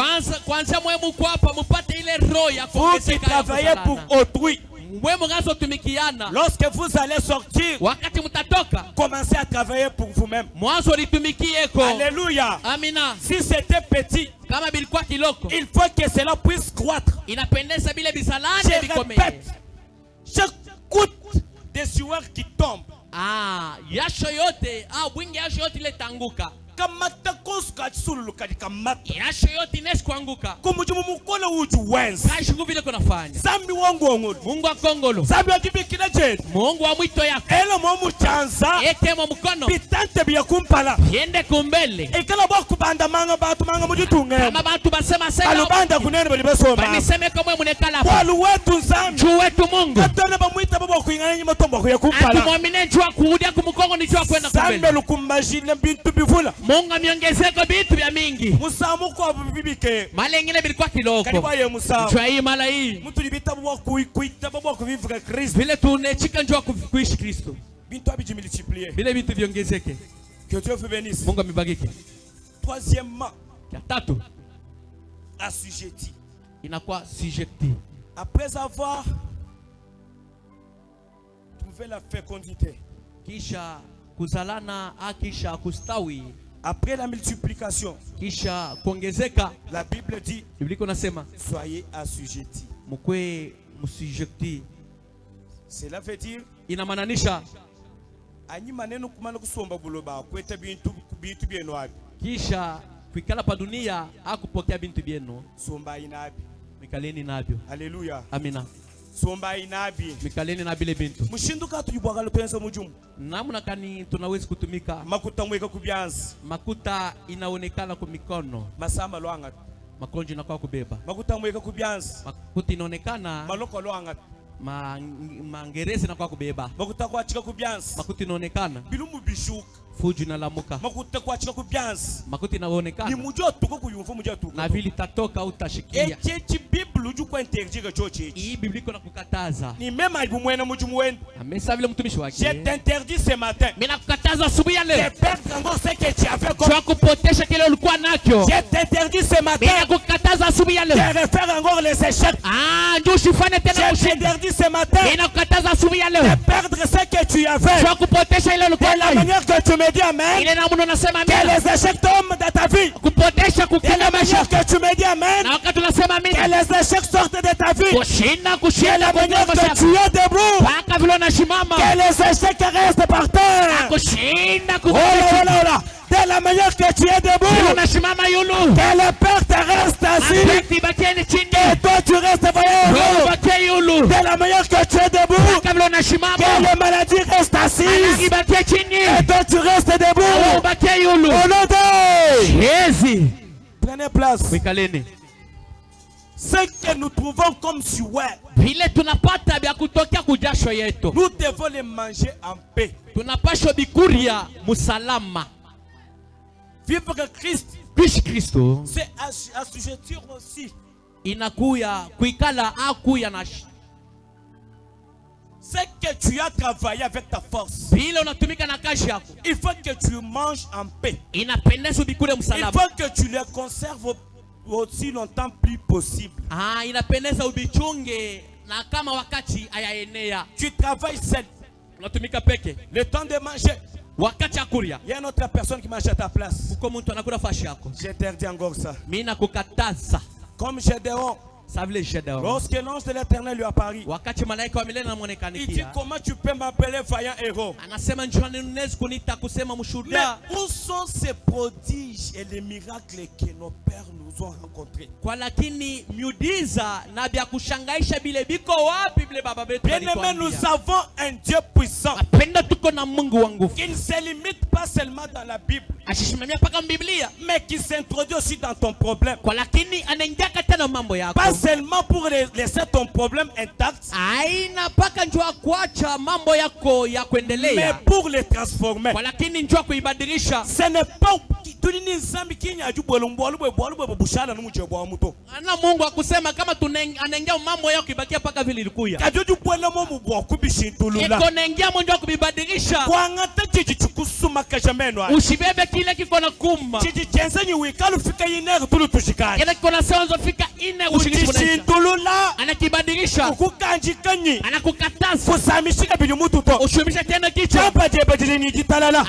Kwanza mwe mko hapa mpate ile roho ya Vous qui kuongezeka. travaillez pour autrui, mwe mwanzo tumikiana. lorsque vous allez sortir, Wakati mtatoka, commencez à travailler pour vous-même. mwanzo litumikieko. Alléluia. Amina. Si c'était petit, Kama bilikuwa kiloko, il faut que cela puisse croître. inapendeza bile bisalane Je bikome. répète, chaque goutte de sueur qui tombe, Yasho yote, wingi yasho yote ile tanguka. kamata koska tsulu kadi kamata yasho yote inaweza kuanguka kumujumu mukolo uju wenza kashi vile kunafanya zambi wangu Mungu wa kongolo zambi wakibikira jetu Mungu wa mwito yako elo momu chanza ekemo mkono bitante biya kumpala yende kumbele ikala bakubanda manga batu manga mujitunge kama bantu basema sema alubanda kunene bali basoma baniseme kama munekala walu wetu nzambi juu wetu Mungu katone bamwita babo kuingana nyuma tombo kuya kumpala atumwamine jua kurudia kumkongo ni jua kwenda zambi kumbele lukumbashile bintu bivula Mungu amiongezeko vitu vya mingi musamu kwa bibike mali ingine bilikuwa kiloko kaliba ye musamu jua hii mala hii mtu libita babo kuita babo kuvivuka Kristo vile tunechika njua kuishi Kristo bintu abijimili multiplier vile vitu viongezeke que Dieu vous bénisse. Mungu amibagike. Troisièmement, ya tatu assujetti. Inakuwa sujetti. Après avoir trouvé la fécondité, kisha kuzalana, kisha kustawi, après la multiplication, kisha kuongezeka, la Bible dit, Biblia inasema soyez assujettis. mkwe msujetti. Cela veut dire inamaanisha anyi maneno kumana kusomba buloba kweta bintu byenu abi kisha kuikala pa dunia akupokea bintu byenu somba inabi mikaleni nabyo. Haleluya, amina. somba inabi mikaleni na bile bintu mushinduka tujibwaga lupenza mujumu namna kani tunaweza kutumika makuta mweka kubyanzi makuta inaonekana kwa mikono masamba lwanga makonjo inakuwa kubeba makuta mweka kubyanzi makuta inaonekana maloko lwanga mangereza inakuwa kubeba makuta kwa chika kubyanzi makuta inaonekana bilumu bishuka fuju na lamuka makuta kwa chika kubyanzi makuta inaonekana ni mujua tuko kuyumva mujua tuko na vile tatoka utashikia echechi Bible uju kwa interdire choche hii Biblia iko nakukataza ni mema ibumwena mujumu wenu amesa vile mtumishi wake je t'interdis ce matin mimi nakukataza asubuhi ya leo de perdre encore ce que tu avais comme kwa kupotesha kile ulikuwa nacho. je t'interdis ce matin mimi nakukataza asubuhi ya leo de refaire encore les échecs njoo usifanye tena je t'interdis ce matin mimi nakukataza asubuhi ya leo de perdre ce que tu avais kwa kupotesha ile ulikuwa de la nayo manière que tu me dis amen ile namna unasema que mimi les échecs tombent dans ta vie kupotesha de la kukila maisha manière que tu me dis amen na wakati unasema mimi que les échecs sortent de ta vie kushinda de la manière maisha que tu es debout paka vile unasimama que les échecs restent par terre kushinda oh là là là de la manière que tu es vile debout unasimama yulu que les pertes restent assis Abeti bakieni chini et toi tu restes voyant bakie yulu de la manière que tu es debout paka vile unasimama que les maladies restent assises bakie chini et toi tu restes debout bakie yulu au nom de Jésus. prenez place. Wikaleni Ce que nous trouvons comme souhait, vile tunapata vya kutokea kujasho yetu nous devons les manger en paix. tunapashwa bikuria musalama. Vivre Christ, Kuishi Kristo c'est assujettir aussi. inakuya kuikala akuya na Ce que tu as travaillé avec ta force, vile unatumika na kazi yako il faut que tu manges en paix. inapendeza ubikure Il msalama. faut que tu les conserves aussi longtemps plus possible. Inapendeza ubichunge na kama wakati ayaenea. Tu travailles seul. Unatumika peke. Le temps de manger, Wakati ya kuria il y a une autre personne qui mange à ta place. uko mtu anakula fashi yako. J'interdis encore ça. Mimi nakukataza. Comme Gédéon, Sa vile Gédéon. lorsque l'ange de l'Éternel lui apparut, Wakati malaika wa milele il dit anamuonekanikia. comment tu peux m'appeler vaillant héros? Anasema njoni unaweza kunita kusema Mais mshuhuda. où sont ces prodiges et les miracles que nos pères nous ont rencontrés? Kwa lakini miujiza na vya kushangaisha vile biko wapi vile baba betu Bien-aimés, nous walituambia. avons un Dieu puissant Napenda tuko na Mungu wa nguvu. qui ne se limite pas seulement dans la Bible, Ashisimamia paka Biblia. mais qui s'introduit aussi dans ton problème. Kwa lakini anaingia katika mambo yako. Pas seulement pour laisser ton problème intact, Aina paka njoo kuacha mambo yako ya mais kuendelea. pour les transformer. Kwa lakini njoo kuibadilisha. Ce n'est pas tulini nzambi kinya jubwelumbo bushala n'umuje bwa muto. Ana Mungu akusema kama anaingia mambo yako ibakia paka vile ilikuya. Kajuju bwelamo mu bwa kubishintulula. Iko naingia njoo kubibadilisha. Kwangata chichi chukusuma kajameno. Usibebe kile kiko na kuma. Chichi chenzenyi wikalu fika yinero tulu tushikani. Kile kiko na sanzo fika ine ushiriki kunaisha. Uchishintulula. Anakibadilisha. Ukukanjikanyi. Anakukataza. Kusamishika binyumutu to. Ushumisha tena kichwa. Chapa jebe chini jitalala.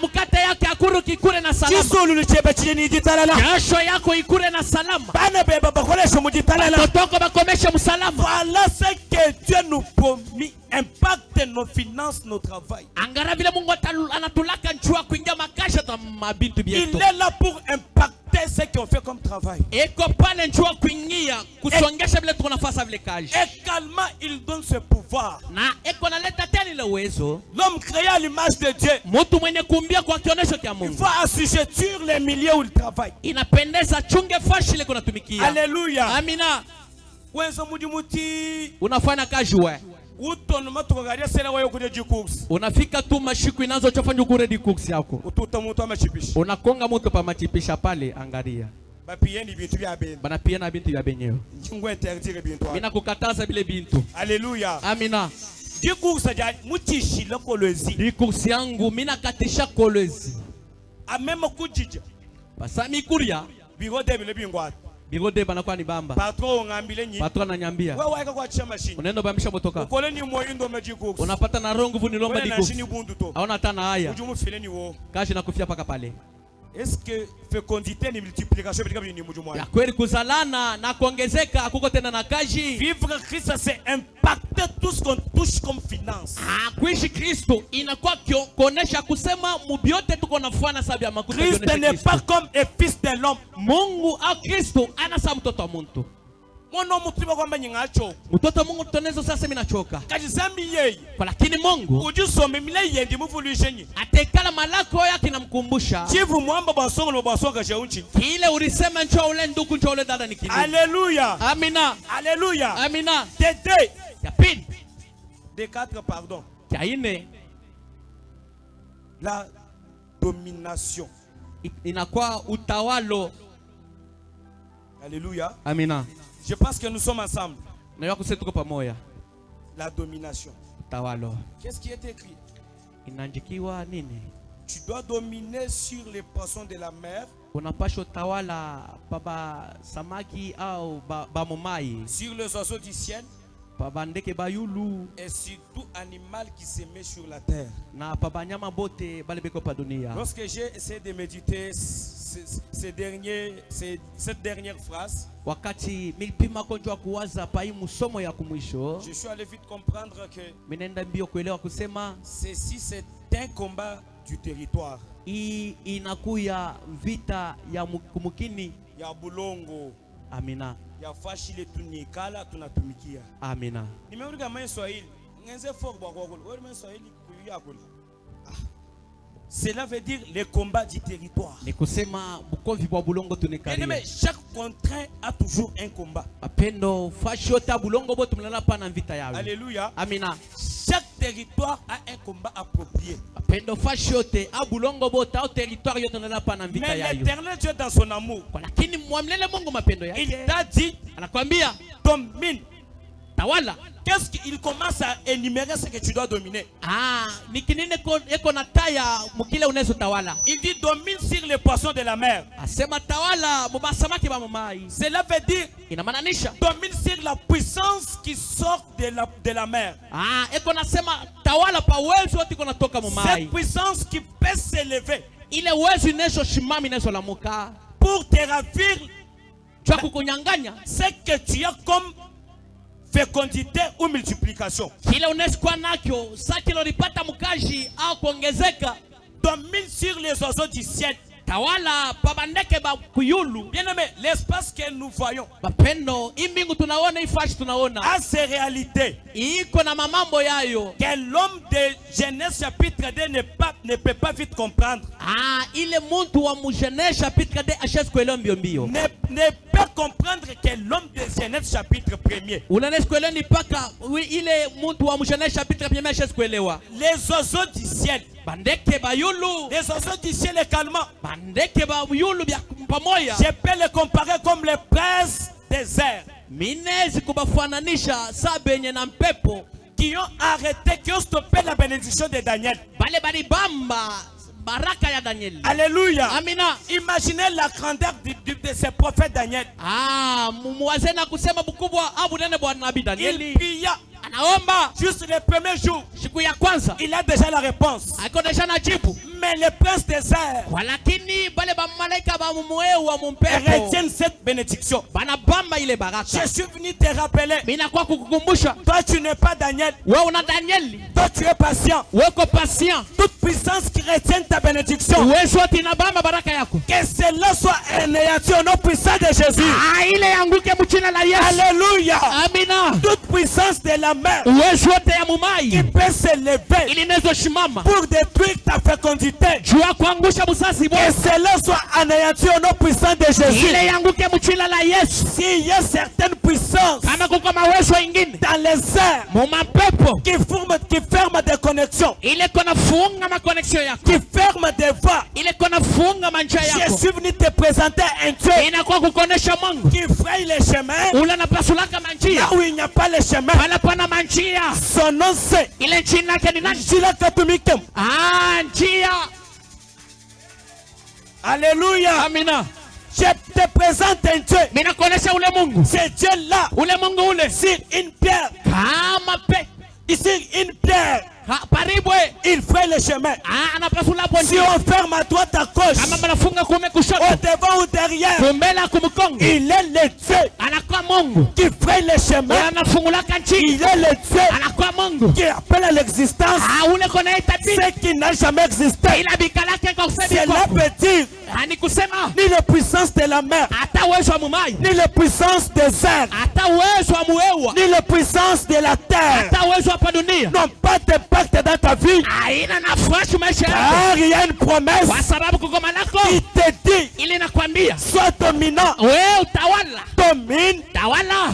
Mkate yake akuru kikure na salama. Chisulu chebe chini jitalala. Jasho yako ikure na salama. Bana beba bakolesha mu jitalala. Totoko bakomesha msalama. Voilà ce que Dieu nous promet. Impacte nos finances, nos travail. Angara vile Mungu anatulaka njua kuingia makasha mabintu Il bietu. est là pour impacter ce qu'ils ont fait comme travail. Eko pale njua kuingia kusongesha vile tuko nafasa vile kazi. Également, il donne ce pouvoir. Na eko naleta tena ile uwezo. L'homme créé à l'image de Dieu, Mtu mwenye kumbia kwa kionesho kia il Mungu. faut assujettir les milieux où il travaille. Inapendeza chunge fashi ile kunatumikia. Alléluia. Amina. Wenzo mudimuti Unafanya kazi we. utono matukagaria sera wayo kuje jikuks. Unafika tu mashiku inazofanya kuredi cooks yako. Ututa mtu amachipisha. Unakonga mtu pa machipisha pale angalia. Bapieni bintu bya ben. Bana pia na bintu ya benyewe. Ngwe interdire bintu. Mina kukataza bile bintu. Alléluia. Amina. Jikuks ja mutishi lokolezi. Di cooks yangu mina katisha kolezi. Amema kujija. Basa mikuria. Bigode bile bingwat. Bigode banakuwa ni bamba. Patron ngambile nyi. Patron ananyambia. Wewe waika kwa chia machine. Unaenda bamisha motoka. Ukole ni moyindo majikuks. Unapata na rongo vuni lomba di cooks. Machine bundu to. Haona tana haya. Ujumu file ni wo. Kazi na kufia paka pale. Est-ce que fécondité ni multiplication katika ni mujumwa? Ya kweli kuzalana na kuongezeka kuko tena na kazi. Vivre Christ c'est impacter tout ce qu'on touche comme finance. Kuishi Kristo inakuwa kuonesha kusema mubiote tuko nafanya sababu ya makuta. Christ n'est pas comme un fils de l'homme. Mungu au Kristo anasa mtoto wa mtu. Mwana mutima kwamba nyingacho. Mtoto wa Mungu tunezo sasa mimi nachoka. Kajizambi yeye. Kwa lakini Mungu ujusome mile yendi muvulishenyi. atekala malako yake namkumbusha. Chivu mwamba basongo no basonga shaunchi. Kile ulisema njoo ule ndugu njoo ule dada nikini. Alléluia. Amina. Alléluia. Amina. Tété. Ya pili. De 4 pardon. Ya ine. La domination. Inakuwa utawalo. Alléluia. Amina. Je pense que nous sommes ensemble. Na yako sisi tuko pamoja. La domination. Utawalo. Qu'est-ce qui est écrit? Inaandikiwa nini? Tu dois dominer sur les poissons de la mer. Unapaswa utawala baba samaki au ba momai. Sur les oiseaux du ciel. Baba ndeke bayulu. Et sur tout animal qui se met sur la terre. Na baba nyama bote bale beko pa dunia. Lorsque j'ai essayé de méditer cette dernière phrase, wakati milipima konjwa kuwaza pai musomo ya kumwisho, je suis allé vite comprendre que minenda mbio kuelewa kusema ceci c'est un combat du territoire. Hii inakuya vita ya kumukini ya bulongo. Amina. Ya fashi le tunikala tunatumikia. Amina. Nimeurika mwa Swahili. Ngenze fort kwa kwa. Wewe mwa Swahili kuya kule. Cela veut dire le combat du territoire. Ni kusema bukovi bwa bulongo tunikalia. Mais chaque contraint a toujours un combat. Apendo fashi ota bulongo bote mlala pana vita yawe. Alléluia. Amina. Chaque territoire a un combat approprié. Apendo fashi yote a bulongo bote au territoire yote mlala pana vita yayo. Mais l'Éternel Dieu dans son amour. Lakini mwamlele Mungu mapendo yake. Il t'a dit, anakuambia domine. Tawala. Qu'est-ce qu'il commence à énumérer ce que tu dois dominer? Nikinine eko na taya mukile unezo tawala. Il dit domine sur les poissons de la mer. Asema tawala mubasamaki ba mumai. Cela veut dire inamaanisha domine sur la puissance qui sort de la mer. Eko nasema tawala pa uwezo wote iko natoka mumai. Cette puissance qui peut s'élever. Ile uwezo inezo shimami inezo lamuka. Pour te ravir. Chwa kukunyanganya. C'est que tu as comme fécondité ou multiplication. Kile unesikwa nakyo sakilo lipata mukaji au kuongezeka. Domine sur les oiseaux du ciel. Tawala pabandeke ba kuyulu. Bien aimé, l'espace que nous voyons. Bapendo imbingu tunaona ifashi tunaona. A ces réalités. Iko na mamambo yayo. Que l'homme de Genèse chapitre 2 ne peut pas vite comprendre. Ile muntu wa Genèse chapitre 2 acheze kuelewa mbio mbio. Ne peut comprendre que l'homme de Genèse chapitre 1er. Unaweza kuelewa ni paka ile muntu wa Genèse chapitre 1er acheze kuelewa. Les oiseaux du ciel. Bandeke bayulu. Les oiseaux du ciel également. Bandeke bayulu bya pamoja. Je peux les comparer comme les princes des airs. Minezi kubafananisha sabenye na mpepo. Qui ont arrêté, qui ont stoppé la bénédiction de Daniel. Bale bali bamba baraka ya Daniel. Alléluia. Amina. Imaginez la grandeur de ce prophète Daniel. Mumwazena kusema bukubwa abunene bwa nabii Daniel. Il pria. Anaomba. Juste le premier jour. Siku ya kwanza. Il a déjà la réponse. Ako deja na jibu. Mais les princes des airs. Walakini bale ba malaika ba mumweu wa mumpepo. Retiennent cette bénédiction. Bana bamba ile baraka. Je suis venu te rappeler. Mina kwa kukukumbusha. Toi tu n'es pas Daniel. Wewe una Daniel. Toi tu es patient. Weko patient. Toute puissance qui retient ta bénédiction. bénédiction. Uwezo wote inabamba baraka yako. Que cela soit anéanti au nom puissant de Jésus. Ile yanguke mchina la Yesu. Alléluia. Amina. Toute puissance de la mer Uwezo wote ya qui mumai peut se lever ili nezo shimama pour détruire ta fécondité. jua kuangusha buzazi Que bwako. cela soit anéanti au nom puissant de Jésus. Ile yanguke mchina la Yesu. S'il y a certaines puissances Kama kuko mawezo ingine dans les airs mumapepo qui ferment des connexions, ile kona funga makoneksio yako, qui ferment des voies, ile kona funga manjia je yako, suis venu te présenter un Dieu inakuwa kukonesha Mungu qui fraye les chemins ula napasulaka manjia là où il n'y a pas les chemins. pala pana manjia. Son nom c'est Ile jina lake ni nani? Njila Katumikem. Njia. Alléluia. Amina. Je te présente un Dieu. Mina kuonesha ule Mungu, Ce Dieu-là, ule Mungu ule sur une pierre, kama pe ici une pierre, paribwe il fraye les chemins. anapasula hapo Si njia. on ferme à droite, à Kama gauche, mnafunga kume kushoto, au devant ou derrière, kumbela kumkongo, il est le Dieu anakuwa Mungu. qui fraye les chemins. Anafungulaka Il njia, est le Dieu anakuwa Mungu. qui appelle à l'existence Ule kona itabidi ce qui n'a jamais existé. ila bikalake kwa kusema Cela kwako. veut dire Ni kusema ni la puissance de la mer, hata uwezo wa mumai, ni la puissance des airs, hata uwezo wa muewa, ni la puissance de la terre hata uwezo wa dunia n'ont pas d'impact dans ta vie. haina nafasi maisha yako, Car il y a une promesse kwa sababu kugoma lako qui te dit ili nakwambia sois dominant, wewe utawala, domine, tawala,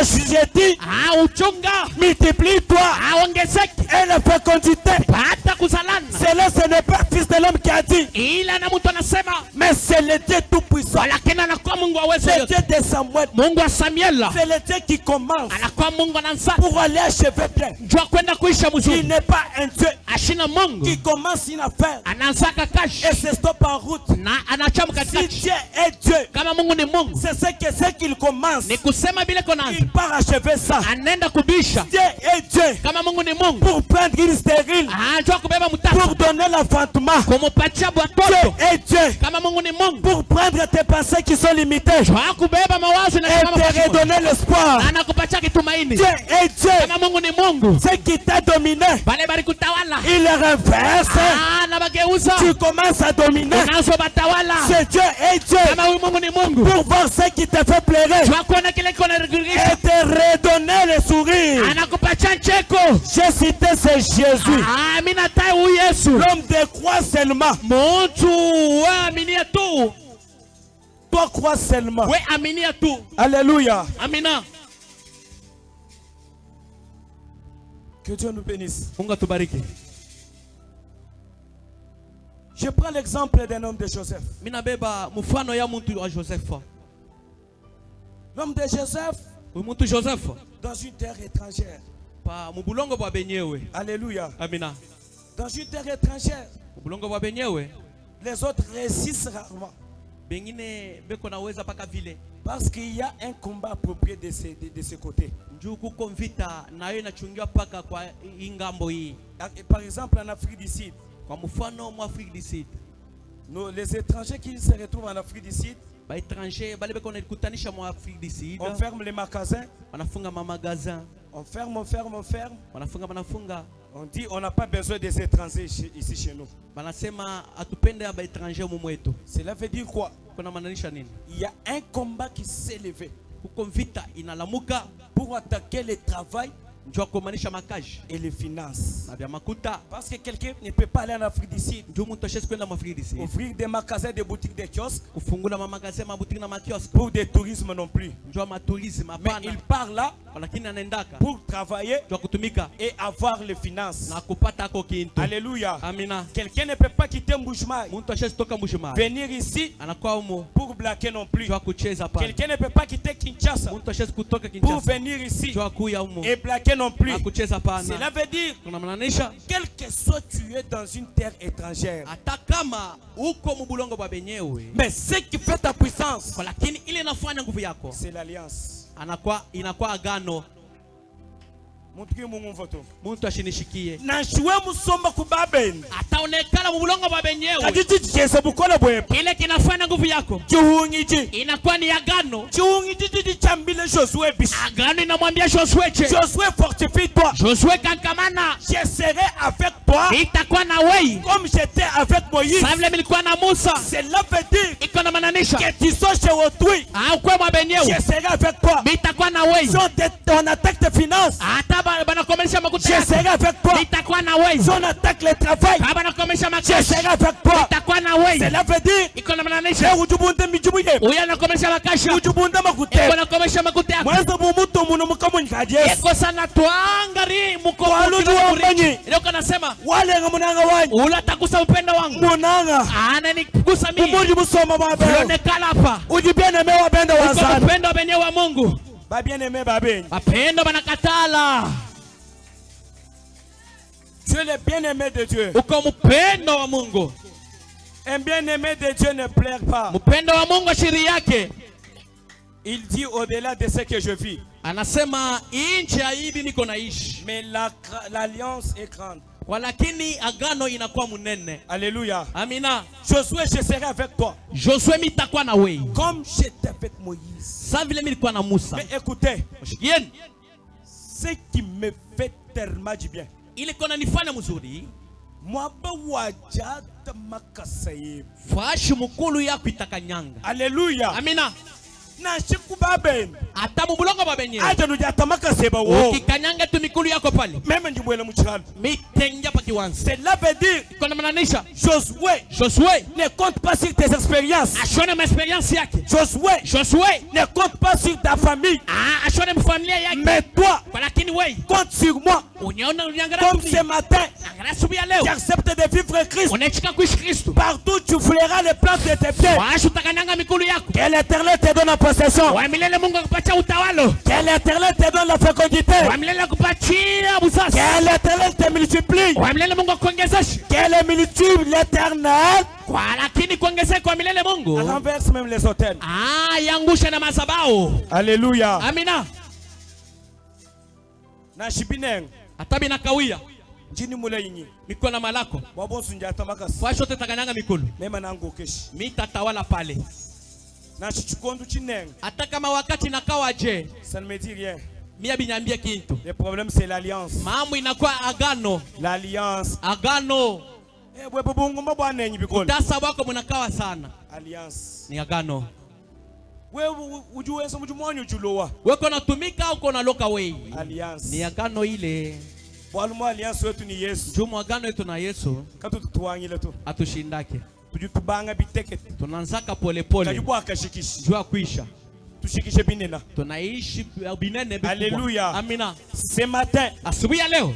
j'ai dit uchunga, multiplie-toi ongezeke, et la fécondité. pata kuzalana. Cela ce n'est pas fils de l'homme qui a dit, Ila na mtu anasema, mais c'est le Dieu tout-puissant, lakini anakuwa Mungu wa uwezo le yote, Dieu de Samuel, Mungu wa Samuel, c'est le Dieu qui commence anakuwa Mungu anaanza pour aller achever bien. jua kwenda kuisha Il mzuri. n'est pas un Dieu Ashina Mungu qui commence une affaire anaanzaka kazi et se stoppe en route. na anachamu Si katikati. Dieu est Dieu, Kama Mungu ni Mungu, c'est ce qu'il commence. ni kusema bila konaanza Il part achever ça. anaenda kubisha. Dieu est Dieu Kama Mungu ni Mungu, pour prendre une stérile, anajua kubeba pour mtatu, donner l'enfantement. kumupatia Dieu bwatoto. est Dieu Kama Mungu ni Mungu, pour prendre tes pensées qui sont limitées jua kubeba mawazo na et kama te mashimo. redonner l'espoir. Anakupatia kitumaini. Dieu est Dieu. Kama Mungu ni Mungu, Ce qui t'a dominé, bale bali kutawala il le renverse. na bageuza, Tu commences à dominer. unaanza batawala. Ce Dieu est Dieu Kama huyu Mungu ni Mungu, pour voir ce qui te fait pleurer jua kuona kile kiko et naridhisha, te redonner le sourire. anakupatia cheko. J'ai cité c'est Jésus, Amina tai huyu Yesu, l'homme de croix seulement. mtu we aminia tu, Toi crois seulement. we aminia tu. Alléluia. Amina. Que Dieu nous bénisse. Mungu atubariki. Je prends l'exemple d'un homme de Joseph. Mina beba mfano ya mtu wa Joseph. L'homme de Joseph Mtu Joseph dans une terre étrangère. pa mubulongo bwa benyewe. Alléluia. Amina. Dans une terre étrangère, Mubulongo bwa benyewe les autres réussissent rarement. bengine beko naweza paka vile. Parce qu'il y a un combat approprié de ce côté. Njuu kuko vita nayo inachungiwa paka kwa ingambo hii. Par exemple, en Afrique du Sud, Kwa mfano mu Afrique du Sud, les étrangers qui se retrouvent en Afrique du Sud, ba étranger bale beko nalikutanisha mu Afrique du Sud, on ferme les magasins, wanafunga mamagazin, on ferme. wanafunga. On dit on n'a pas besoin des étrangers ici chez nous. Banasema atupende ba étranger mu mwetu. Cela veut dire quoi? Kuna maanisha nini? Il y a un combat qui s'est levé Kuko vita inalamuka pour attaquer le travail njoo kumanisha makazi et les finances. na vya makuta. Parce que quelqu'un ne peut pas aller en Afrique du Sud, Njoo mtu ashezi kwenda mu Afrique du Sud ouvrir des magasins, des boutiques, des kiosques kufungula mamagazin, mabutiki na makiosk, pour des tourismes non plus. njoo matourisme Mais hapana, il part là lakini anaendaka pour travailler njoo kutumika et avoir les finances. na kupata ako kintu. Alléluia. Amina. Quelqu'un ne peut pas quitter Mbujimayi, Mtu ashezi toka Mbujimayi venir ici anakuwa umo pour blaguer non plus. njoo kucheza hapana. Quelqu'un ne peut pas quitter Kinshasa Mtu ashezi kutoka pour Kinshasa venir ici njoo kuya umo et blaguer non plus. na kucheza hapana. Cela veut dire, Kuna maanisha quel que soit tu es dans une terre étrangère, hata kama uko mubulongo bwa benyewe, mais ce qui fait ta puissance, kwa lakini ile inafanya nguvu yako c'est l'alliance. inakuwa agano. muntu ashinishikie Nashiwe musomba kubabeni. ataonekana mubulongo bwa benyewe. Kakiti chese bukole bwe. Kile kinafanya nguvu yako Kihungiji. inakuwa ni agano. Kihungiji chambile Josué bis. Agano inamwambia Josué, Josué fortifie-toi. Josué kankamana, Je serai avec toi itakuwa na wewe comme j'étais avec Moïse. sawa vile nilikuwa na Musa. Cela veut dire Iko na maanisha que tu sois chez autrui. au kwa mwa benyewe Je serai avec toi. itakuwa na wewe. Si on attaque tes finances, Hata bana komesha makuta je yako serai avec toi. itakuwa na wewe. Si on attaque le travail, Bana komesha je makazi serai avec toi. itakuwa na wewe. Cela veut dire Iko na maanisha ujubunde mijubuye. uya na komesha makasha Ujubunde makute. iko na komesha makuta yako. Mwanzo bumuto muno mukamunyikaje. Iko sana twangari muko Waluju wambanyi. Ndio kanasema Wale ngamunanga wanyu. ula takusa upendo wangu. Munanga. Ananigusa mimi. Umuji musoma mabelo. Onekala hapa. Ujibiene wabenda Iko wazana. upendo benyewe wa Mungu. Babiene babeni. Mapendo banakatala. Tu es le bien-aimé de Dieu. Uko mpendo wa Mungu. Un bien-aimé de Dieu ne pleure pas. Mpendo wa Mungu shiri yake. Il dit au-delà de ce que je vis. Anasema nje ya hivi niko naishi. Mais l'alliance est grande. Walakini agano inakuwa munene. Alléluia. Amina. Josué, je serai avec toi. Josué mitakuwa na wewe. Comme j'étais avec Moïse. Sa vile nilikuwa na Musa. Mais écoutez. Mshikieni. Ce qui me fait tellement du bien. Ile kona nifanya mzuri. Mwaba wajata makasaye. Fashi mukulu yako itakanyanga. Alléluia. Amina. Na shikubaben. Ata mubulongo babenye. Aja nujata makaseba wo. Ukikanyanga tu mikulu yako pale. Meme njibwele mchikalo. Mitenja pa kiwanza. Cela veut dire. Kona mananisha. Josué ne compte pas sur tes expériences. Ashone ma experience yake. Josué ne compte pas sur ta famille. Ashone mfamilia yake. Mais toi, lakini wewe compte sur moi. Uniona uniangalia comme ce matin. Angalia asubuhi leo. Tu acceptes de vivre Christ. Unachika kuishi Kristo. Partout tu fouleras les plantes de tes pieds. Washi utakanyanga mikulu yako. Que l'Éternel te donne en possession. Wa milele Mungu akupatia utawalo. Que l'Éternel te donne la fécondité. Wa milele akupatia buzazi. Que l'Éternel te multiplie. Wa milele Mungu akuongezeshe. Que le multiplie l'Éternel. Kwa lakini kuongezeka kwa milele Mungu. Renverse même les hôtels. Yangusha na madhabahu. Alléluia. Amina. Na shibineng. Atabi na kawia. Jini mule yinyi. Miko na malako. Wabonsu njata makasi. Fasho tetakanyanga mikulu. Mema nangu keshi. Mita tawala pale. Na chichukondu chineng. Hata kama wakati nakawa je. Ça ne me dit rien. Mia binyambia kintu. Le problème c'est l'alliance. Mambo inakuwa agano. L'alliance. Agano. Bwe bungu mbwana enyi bikolo. Utasa wako munakawa sana. Alliance. Ni agano. Wewe ujuwenso mjumonyo julowa. Weko natumika au kona loka wei. Alliance. Ni agano ile. Bwalumu alliance wetu ni Yesu. Jumu agano yetu na Yesu. Katu tutuwangile tu. Atushindake. Tujutubanga bitekete. Tunanzaka pole pole. Kajibwa kashikishi. Jua kuisha. Tushikishe binena. Tunaishi binene bikubwa. Alléluia. Amina. Ce matin. Asubuhi leo.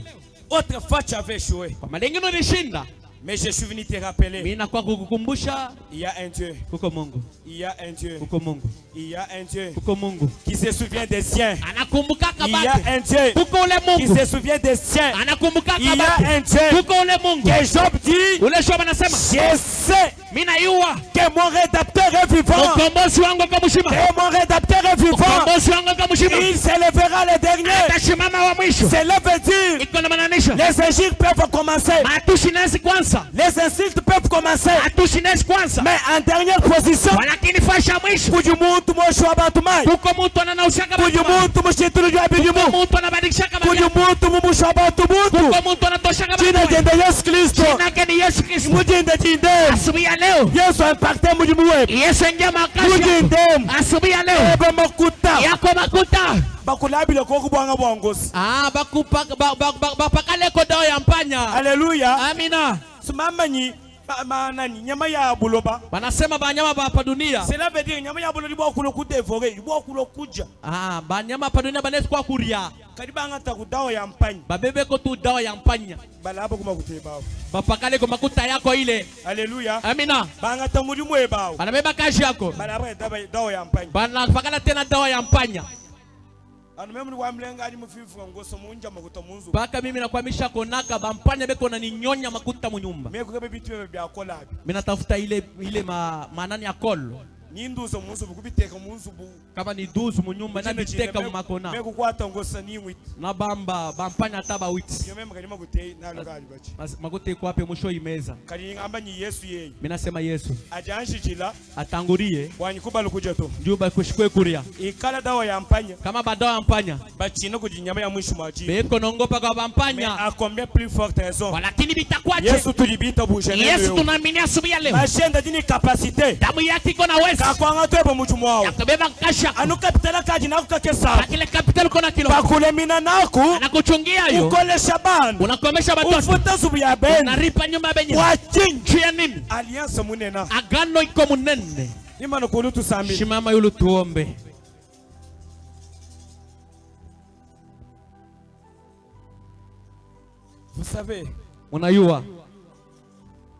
Autrefois tu avais échoué. Kwa malengino ulishinda. Mais je suis venu te rappeler. Mimi nakuwa kukukumbusha. Il y a un Dieu. Kuko Mungu. Il y a un Dieu. Kuko Mungu. Il y a un Dieu. Kuko Mungu. Qui se souvient des siens. Anakumbukaka Il y a batu. un Dieu. Kuko ule Qui Mungu. se souvient des siens. Anakumbukaka Il y a batu. un Dieu. Kuko ule Mungu. Que Job dit. Ule Job anasema. Je sais. Mimi najua. Que mon rédacteur est vivant. Ukombozi wangu kwa mshima. Que mon rédacteur est vivant. Ukombozi wangu kwa mshima. Il s'élèvera le dernier. Atashimama wa mwisho. Cela veut dire. Iko na maanisha. Les injures peuvent commencer. Matushi nasi kwanza. Les insultes peuvent commencer. Matushi nasi kwanza. Mais en dernière position. Lakini fasha mwisho. Kujumuntu mosho abantumai. Kuko mtu ananausaka batu. Kujumuntu mushitulu jwa bijumu. Kuko mtu anabadilishaka batu. Kujumuntu mumusho abantumuntu. Kuko mtu anatoshaka batu. Jina jende Yesu Kristo. Jina yake ni Yesu Kristo. Mujinde jinde. Asubuhi ya leo. Yesu impacte mujimu wetu. Yesu ingia makazi. Mujinde. Asubuhi ya leo. Ebe makuta. Yako makuta. Bakulabile kwa kubwanga bwangosi. Bakupakale ko dawa ya mpanya. Haleluya. Amina. Sumamanyi nani nyama ya buloba. Wanasema banyama ba hapa dunia. Cela veut dire nyama ya buloba libwa kulo kudevore, libwa kulo kuja. Banyama hapa dunia banaweza kwa kuria. Kadibanga takudawa ya mpanya. Babebe ko tu dawa ya mpanya. Balabo kuma kuteba. Bapakale ko makuta yako ile. Haleluya. Amina. Banga tamulimu ebao. Banabeba kazi yako. Balabo dawa ya mpanya. Banapakala tena dawa ya mpanya. Baka mimi nakwamisha konaka bampanya beko na ninyonya makuta mu nyumba. Mimi natafuta ile manani ya kolo. Ninduzo munzu bukubiteka munzu bu. Kama ni 12 munyumba na biteka mu makona. Mekukwata ngosa ni wit. Na bamba bampanya taba wit. Yo mema kalima gutei nalukali bachi. Magute kwa pe musho imeza. Kali ngamba ni Yesu yeye. Mimi nasema Yesu. Ajanshijila Atanguriye. Wanyikuba lukuja to. Juba kushikwe kuria. Ikala dawa ya mpanya. Kama badawa ya mpanya. Bachino kujinyama ya mwisho maji. Beko nongopa kwa bampanya. Mais à combien plus forte raison. Walakini bitakwaje? Yesu tulibita bujene. Yesu tunaamini asubuhi ya leo. Mashenda dini capacité. Damu yake iko na uwezo. Kakwanga twebo muchumu wao. Yakubeba kasha. Anu kapitala kaji na kukakesa. Akile capital kona kilo. Bakule mina naku. Anakuchungia yo. Ukole shaban. Unakomesha watoto. Ufuta subu ya ben. Unaripa nyumba ya benye. Wachinju ya nini? Alliance munena. Agano iko munene. Imano kulutu sambi. Shimama yulu tuombe. Vous savez,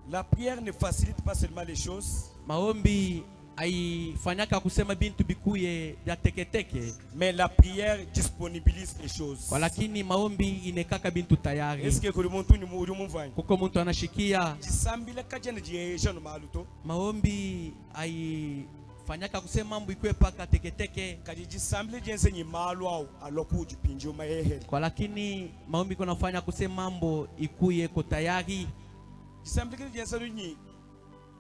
la prière ne facilite pas seulement les choses. Maombi haifanyaka kusema bintu bikuye ya teketeke. Mais la prière disponibilise les choses. Walakini maombi inekaka bintu tayari. Est-ce que kuli muntu ni muri mumvanye? Kuko muntu anashikia. Jisambile kajene jiyeje no maluto. Maombi fanyaka kusema mambo ikuwe paka teketeke. Kadi jisambile jense ni malu au aloku jipinje umayehe. Kwa lakini maombi kuna fanya kusema mambo ikuye ko tayari. Jisambile jense lunyi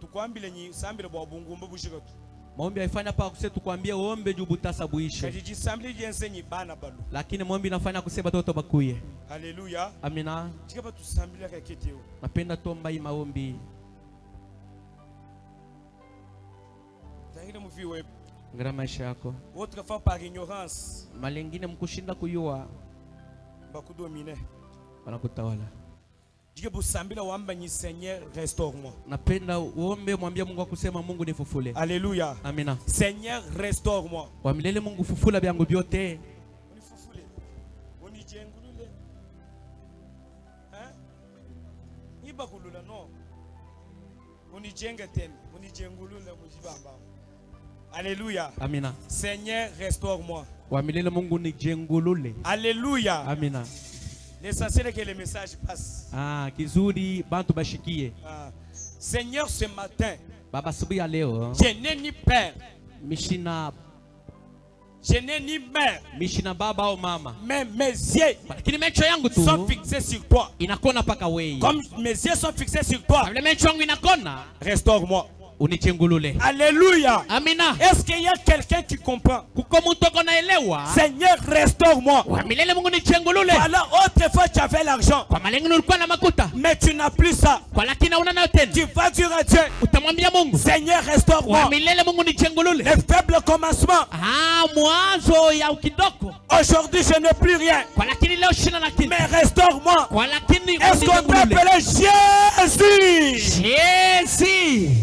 tukwambile nyi sambile bwa bungumbo bushikatu. Maombi haifanya pa kusema tukwambie uombe juu butasabuishe. Kadi jisambile jense nyi bana balu. Lakini maombi nafanya kusema watoto bakuye. Haleluya. Amina. Jikaba tusambile kaketeo. Napenda tomba hii maombi. Ngara maisha yako. Autrefois par ignorance. Malengine mkushinda kuyua. Bakudomine. Wanakutawala. Jikebu sambila wamba ni Seigneur restaure-moi. Napenda uombe mwambie Mungu akusema Mungu nifufule. Alléluia. Amina. Seigneur restaure-moi. Wamilele Mungu fufula byangu byote. Unifufule. Unijengulule. Iba kulula no. Unijenge tena. Unijengulule mujibamba. Alléluia. Amina. Seigneur restaure-moi. Wamilele Mungu nijengulule. Alléluia. Amina. L'essentiel est que le message passe. Kizuri bantu bashikie. Seigneur, ce matin, Baba asubuhi ya leo, je n'ai ni père. Je n'ai ni mère. Mishina baba au mama. Mais mes yeux lakini macho yangu tu sont fixés sur toi. Inakona paka wewe. Comme mes yeux sont fixés sur toi. Vile macho yangu inakona. Restaure-moi. Unichengulule. Alléluia. Amina. Est-ce qu'il y a quelqu'un qui comprend? Kuko mtu konaelewa. Seigneur, restaure-moi. Milele Mungu nichengulule. Voilà, autrefois tu avais l'argent. Kwa malengo ulikuwa na makuta. Mais tu n'as plus ça. Kwa lakini una nayo tena. Tu vas dire à Dieu. Utamwambia Mungu. Seigneur, restaure-moi. Milele Mungu nichengulule. Les faibles commencements. Mwanzo ya ukidoko. Aujourd'hui je n'ai plus rien. Kwa lakini leo sina na kitu. Mais restaure-moi. Kwa lakini est-ce qu'on peut appeler Jésus? Jésus.